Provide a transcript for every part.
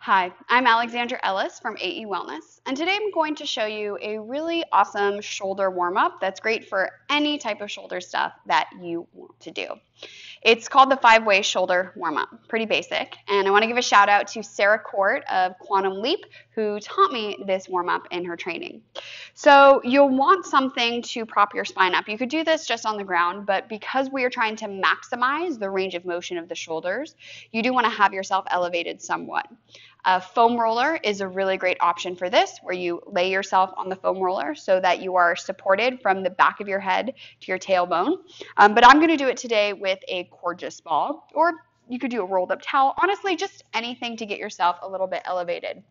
Hi, I'm Alexandra Ellis from aewellness, and today I'm going to show you a really awesome shoulder warm-up that's great for any type of shoulder stuff that you want to do. It's called the 5-way shoulder warm-up, pretty basic, and I want to give a shout out to Sarah Court of Quantum Leap, who taught me this warm-up in her training. So you'll want something to prop your spine up. You could do this just on the ground, but because we are trying to maximize the range of motion of the shoulders, you do want to have yourself elevated somewhat. A foam roller is a really great option for this, where you lay yourself on the foam roller so that you are supported from the back of your head to your tailbone. But I'm going to do it today with a gorgeous ball, or you could do a rolled up towel. Honestly, just anything to get yourself a little bit elevated.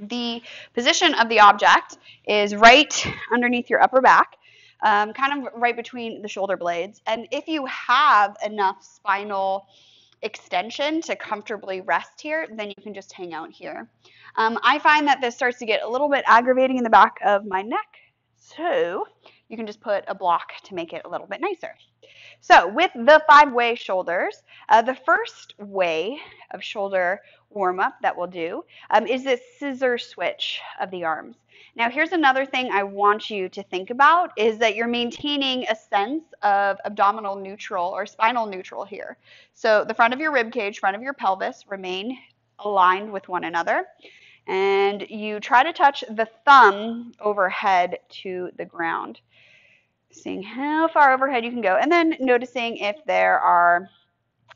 The position of the object is right underneath your upper back, kind of right between the shoulder blades. And if you have enough spinal extension to comfortably rest here, then you can just hang out here. I find that this starts to get a little bit aggravating in the back of my neck, so you can just put a block to make it a little bit nicer. So with the 5-way shoulders, the first way of shoulder warm-up that we'll do is this scissor switch of the arms. Now here's another thing I want you to think about, is that you're maintaining a sense of abdominal neutral or spinal neutral here. So the front of your rib cage, front of your pelvis remain aligned with one another, and you try to touch the thumb overhead to the ground, seeing how far overhead you can go, and then noticing if there are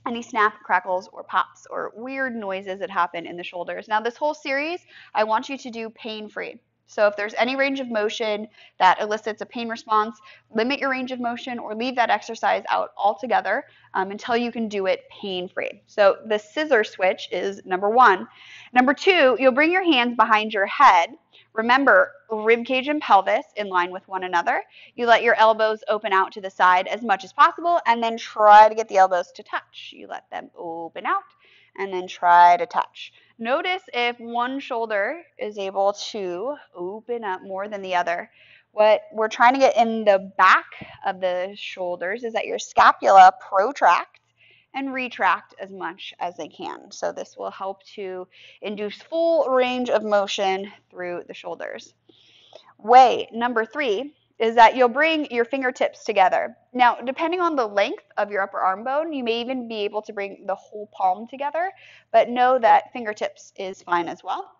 any snap, crackles, or pops, or weird noises that happen in the shoulders. Now, this whole series, I want you to do pain-free. So if there's any range of motion that elicits a pain response, limit your range of motion or leave that exercise out altogether until you can do it pain-free. So the scissor switch is number 1. Number 2, you'll bring your hands behind your head. Remember, rib cage and pelvis in line with one another. You let your elbows open out to the side as much as possible, and then try to get the elbows to touch. You let them open out, and then try to touch. Notice if one shoulder is able to open up more than the other. What we're trying to get in the back of the shoulders is that your scapula protracts and retract as much as they can. So this will help to induce full range of motion through the shoulders. Way number 3 is that you'll bring your fingertips together. Now, depending on the length of your upper arm bone, you may even be able to bring the whole palm together, but know that fingertips is fine as well.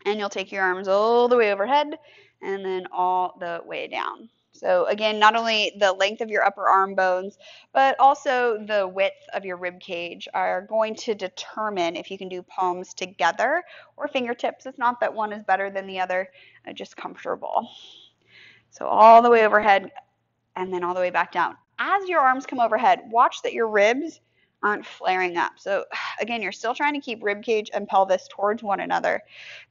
And you'll take your arms all the way overhead and then all the way down. So again, not only the length of your upper arm bones, but also the width of your rib cage are going to determine if you can do palms together or fingertips. It's not that one is better than the other, just comfortable. So all the way overhead and then all the way back down. As your arms come overhead, watch that your ribs aren't flaring up. So again, you're still trying to keep rib cage and pelvis towards one another,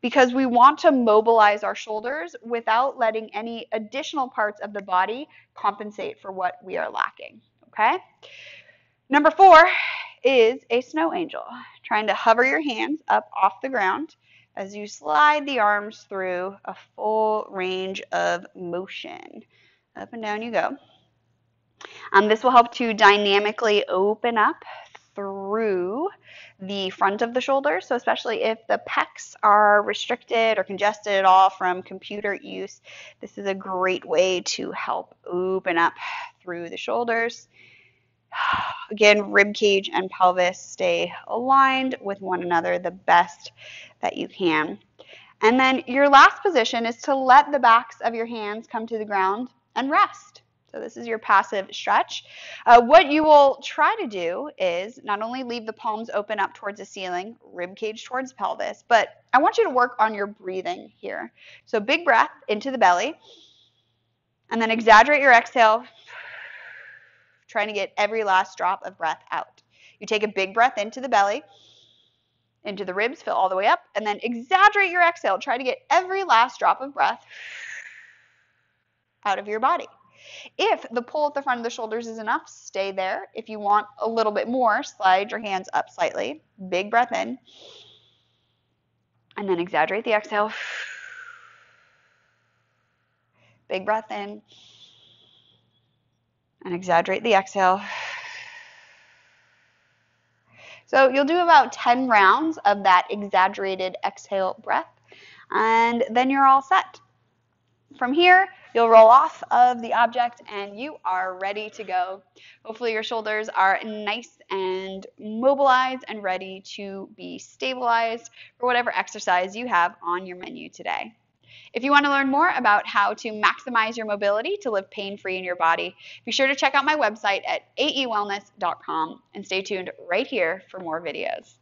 because we want to mobilize our shoulders without letting any additional parts of the body compensate for what we are lacking. Okay? Number 4 is a snow angel, trying to hover your hands up off the ground as you slide the arms through a full range of motion. Up and down you go. This will help to dynamically open up through the front of the shoulder. So especially if the pecs are restricted or congested at all from computer use, this is a great way to help open up through the shoulders. Again, rib cage and pelvis stay aligned with one another the best that you can. And then your last position is to let the backs of your hands come to the ground and rest. So this is your passive stretch. What you will try to do is not only leave the palms open up towards the ceiling, rib cage towards pelvis, but I want you to work on your breathing here. So big breath into the belly, and then exaggerate your exhale, trying to get every last drop of breath out. You take a big breath into the belly, into the ribs, fill all the way up, and then exaggerate your exhale. Try to get every last drop of breath out of your body. If the pull at the front of the shoulders is enough, stay there. If you want a little bit more, slide your hands up slightly. Big breath in. And then exaggerate the exhale. Big breath in. And exaggerate the exhale. So you'll do about 10 rounds of that exaggerated exhale breath, and then you're all set. From here, you'll roll off of the object and you are ready to go. Hopefully your shoulders are nice and mobilized and ready to be stabilized for whatever exercise you have on your menu today. If you want to learn more about how to maximize your mobility to live pain-free in your body, be sure to check out my website at aewellness.com and stay tuned right here for more videos.